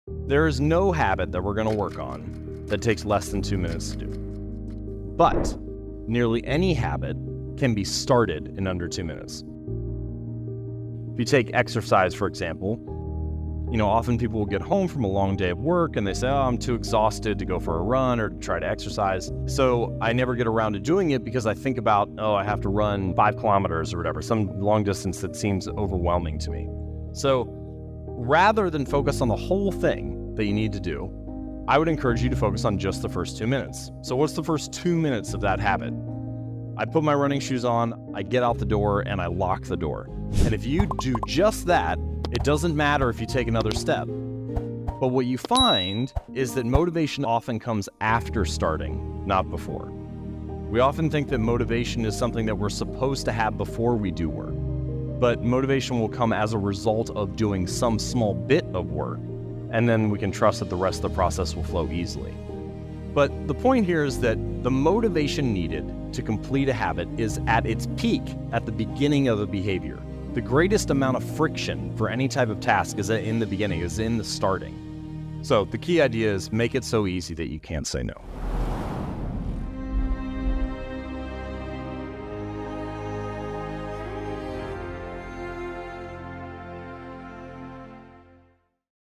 There is no habit that we're going to work on that takes less than 2 minutes to do. But nearly any habit can be started in under 2 minutes. If you take exercise, for example, often people will get home from a long day of work and they say, I'm too exhausted to go for a run or to try to exercise. So I never get around to doing it because I think about, I have to run 5 kilometers or whatever, some long distance that seems overwhelming to me. So rather than focus on the whole thing that you need to do, I would encourage you to focus on just the first 2 minutes. So what's the first 2 minutes of that habit? I put my running shoes on, I get out the door, and I lock the door. And if you do just that, it doesn't matter if you take another step. But what you find is that motivation often comes after starting, not before. We often think that motivation is something that we're supposed to have before we do work. But motivation will come as a result of doing some small bit of work, and then we can trust that the rest of the process will flow easily. But the point here is that the motivation needed to complete a habit is at its peak at the beginning of the behavior. The greatest amount of friction for any type of task is in the beginning, is in the starting. So the key idea is make it so easy that you can't say no.